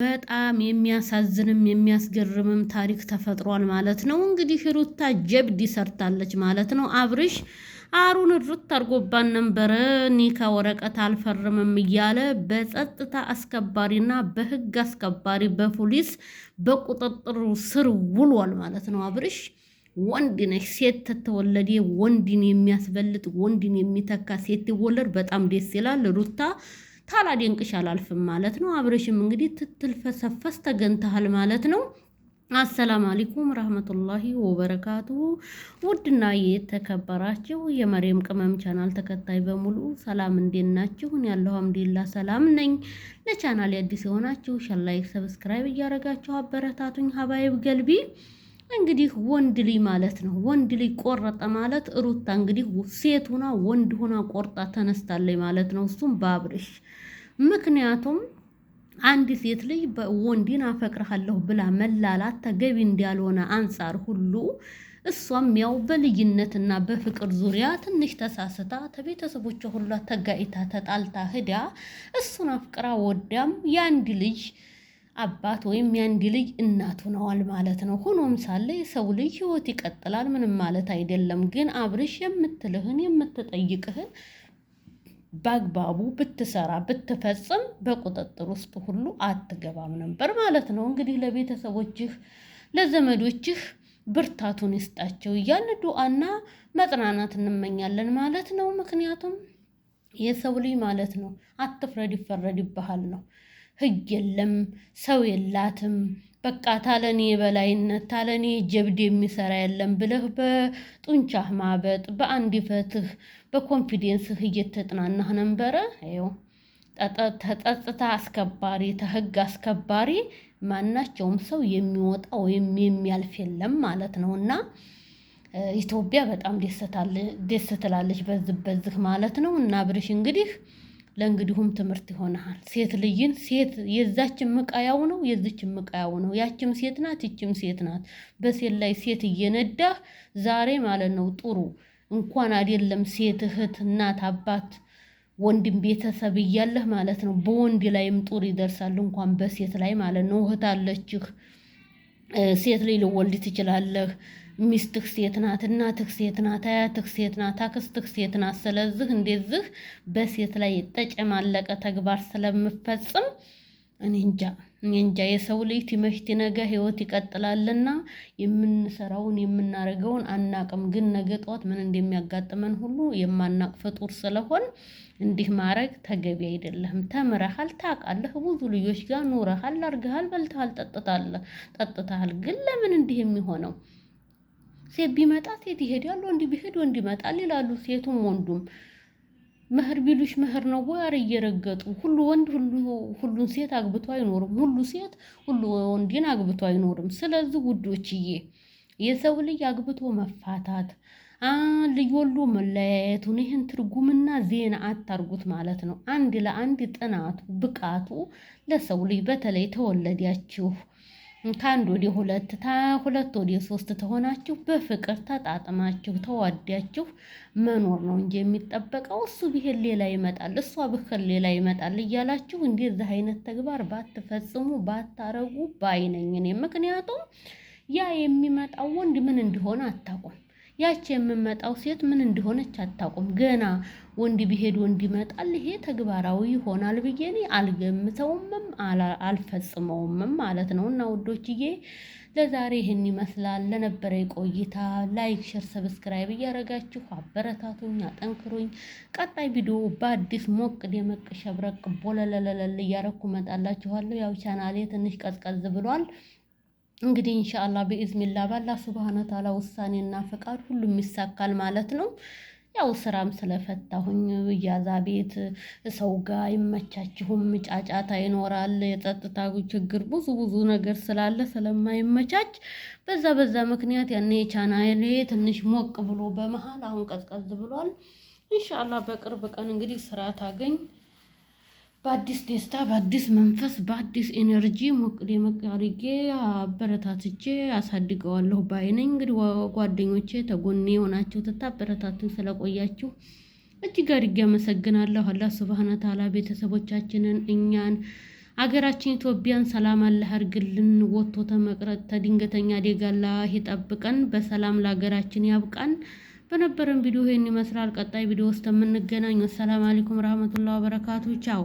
በጣም የሚያሳዝንም የሚያስገርምም ታሪክ ተፈጥሯል ማለት ነው። እንግዲህ ሩታ ጀብድ ሰርታለች ማለት ነው። አብርሽ አሩን ሩት አርጎባን ነበረ ኒካ ወረቀት አልፈርምም እያለ በጸጥታ አስከባሪና በህግ አስከባሪ በፖሊስ በቁጥጥር ስር ውሏል ማለት ነው። አብርሽ ወንድ ነሽ ሴት ተተወለደ ወንድን የሚያስበልጥ ወንድን የሚተካ ሴት ይወለድ በጣም ደስ ይላል። ሩታ ታላደንቅሽ አላልፍም ማለት ነው። አብርሽም እንግዲህ ትትልፈሰፈስ ተገንተሃል ማለት ነው። አሰላም አለይኩም ረህመቱላሂ ወበረካቱ። ውድና የተከበራችሁ የመሪም ቅመም ቻናል ተከታይ በሙሉ ሰላም እንዴት ናችሁ? ያለው አልሐምዱሊላህ ሰላም ነኝ። ለቻናል አዲስ የሆናችሁ ላይክ ሰብስክራይብ እያደረጋችሁ አበረታቱኝ። ሀባይብ ገልቢ እንግዲህ ወንድ ልጅ ማለት ነው። ወንድ ልጅ ቆረጠ ማለት ሩታ እንግዲህ ሴት ሆና ወንድ ሆና ቆርጣ ተነስታለች ማለት ነው። እሱም በአብርሽ ምክንያቱም አንድ ሴት ልጅ ወንድን አፈቅርሃለሁ ብላ መላላት ተገቢ እንዳልሆነ አንጻር ሁሉ እሷም ያው በልጅነትና በፍቅር ዙሪያ ትንሽ ተሳስታ ከቤተሰቦቿ ሁሉ ተጋይታ ተጣልታ ሂዳ እሱን አፍቅራ ወዳም የአንድ ልጅ አባት ወይም የአንድ ልጅ እናት ሆነዋል ማለት ነው። ሆኖም ሳለ የሰው ልጅ ህይወት ይቀጥላል፣ ምንም ማለት አይደለም። ግን አብርሽ የምትልህን የምትጠይቅህን በአግባቡ ብትሰራ ብትፈጽም በቁጥጥር ውስጥ ሁሉ አትገባም ነበር ማለት ነው። እንግዲህ ለቤተሰቦችህ ለዘመዶችህ ብርታቱን ይስጣቸው እያልን ዱዓና መጽናናት እንመኛለን ማለት ነው። ምክንያቱም የሰው ልጅ ማለት ነው አትፍረድ ይፈረድብሃል ነው። ህግ የለም ሰው የላትም በቃ ታለኔ የበላይነት ታለኔ ጀብድ የሚሰራ የለም ብለህ በጡንቻህ ማበጥ በአንድ ፈትህ በኮንፊደንስህ እየተጥናናህ ነበረ። ይኸው ተጸጽታ አስከባሪ ተህግ አስከባሪ ማናቸውም ሰው የሚወጣ ወይም የሚያልፍ የለም ማለት ነው። እና ኢትዮጵያ በጣም ደስ ትላለች በዝህ ማለት ነው። እና አብርሽ እንግዲህ ለእንግዲሁም ትምህርት ይሆናል። ሴት ልጅን ሴት የዛችም ምቃያው ነው የዚችም ምቃያው ነው። ያችም ሴት ናት ይችም ሴት ናት። በሴት ላይ ሴት እየነዳህ ዛሬ ማለት ነው ጥሩ እንኳን አይደለም ሴት እህት እናት አባት ወንድም ቤተሰብ እያለህ ማለት ነው በወንድ ላይም ጡር ይደርሳል እንኳን በሴት ላይ ማለት ነው። እህት አለችህ ሴት ላይ ልወልድ ትችላለህ። ሚስትህ ሴት ናት፣ እናትህ ሴት ናት፣ አያትህ ሴት ናት፣ አክስትህ ሴት ናት። ስለዚህ እንደዚህ በሴት ላይ የተጨማለቀ ተግባር ስለምፈጽም እኔ እንጃ የሰው ልጅ ትመሽ ነገ ህይወት ይቀጥላልና የምንሰራውን የምናደርገውን አናቅም። ግን ነገ ጠዋት ምን እንደሚያጋጥመን ሁሉ የማናቅ ፍጡር ስለሆን እንዲህ ማድረግ ተገቢ አይደለም። ተምረሃል፣ ታውቃለህ፣ ብዙ ልጆች ጋር ኑረሃል፣ አርገሃል፣ በልተሃል፣ ጠጥተሃል። ግን ለምን እንዲህ የሚሆነው? ሴት ቢመጣ ሴት ይሄዳል፣ ወንድ ቢሄድ ወንድ ይመጣል ይላሉ። ሴቱም ወንዱም መህር ቢሉሽ መህር ነው ወይ እየረገጡ ሁሉ ወንድ ሁሉን ሴት አግብቶ አይኖርም። ሁሉ ሴት ሁሉ ወንድን አግብቶ አይኖርም። ስለዚህ ውዶችዬ የሰው ልጅ አግብቶ መፋታት ልጅ ወልዶ መለያየቱን ይህን ትርጉምና ዜና አታርጉት ማለት ነው። አንድ ለአንድ ጥናቱ ብቃቱ ለሰው ልጅ በተለይ ተወለዳችሁ ከአንድ ወደ ሁለት ወደ ሶስት ተሆናችሁ በፍቅር ተጣጥማችሁ ተዋዳችሁ መኖር ነው እንጂ የሚጠበቀው እሱ ቢሄድ ሌላ ይመጣል እሷ ብክር ሌላ ይመጣል እያላችሁ እንደዚህ አይነት ተግባር ባትፈጽሙ ባታረጉ ባይነኝ እኔ። ምክንያቱም ያ የሚመጣው ወንድ ምን እንደሆነ አታውቁም። ያቺ የምመጣው ሴት ምን እንደሆነች አታውቁም። ገና ወንድ ቢሄድ ወንድ ይመጣል። ይሄ ተግባራዊ ይሆናል ብዬ እኔ አልገምተውምም አልፈጽመውምም ማለት ነው። እና ውዶችዬ ለዛሬ ይህን ይመስላል። ለነበረ ቆይታ ላይክ፣ ሼር፣ ሰብስክራይብ እያደረጋችሁ አበረታቱኝ፣ አጠንክሩኝ። ቀጣይ ቪዲዮ በአዲስ ሞቅ ደመቅ ሸብረቅ ቦለለለል እያረኩ እመጣላችኋለሁ። ያው ቻናሌ ትንሽ ቀዝቀዝ ብሏል። እንግዲህ ኢንሻአላህ በኢዝኒላህ ባላ ሱብሃነ ተዓላ ውሳኔና ፈቃድ ሁሉም ይሳካል ማለት ነው። ያው ስራም ስለፈታሁኝ እያዛ ቤት ሰው ጋር አይመቻችሁም፣ ጫጫታ ይኖራል፣ የጸጥታ ችግር ብዙ ነገር ስላለ ስለማይመቻች በዛ ምክንያት ያኔ ቻናሌ ትንሽ ሞቅ ብሎ በመሃል አሁን ቀዝቀዝ ብሏል። ኢንሻአላህ በቅርብ ቀን እንግዲህ ስራ ታገኝ በአዲስ ደስታ በአዲስ መንፈስ በአዲስ ኤነርጂ ሞቅ ደመቅ አድርጌ አበረታትቼ አሳድገዋለሁ ባይነኝ። እንግዲህ ጓደኞቼ ተጎኔ የሆናችሁ ተታበረታቱኝ ስለቆያችሁ እጅግ አድርጌ አመሰግናለሁ። አላህ ሱብሃነ ተዓላ ቤተሰቦቻችንን እኛን አገራችን ኢትዮጵያን ሰላም አላህ ያርግልን። ወጥቶ ተመቅረት ተድንገተኛ አደጋ አላህ ይጠብቀን። በሰላም ለሀገራችን ያብቃን። በነበረን ቪዲዮ ይሄን ይመስላል። ቀጣይ ቪዲዮ ውስጥ የምንገናኝ። ሰላም አለይኩም ወራህመቱላሂ ወበረካቱ። ቻው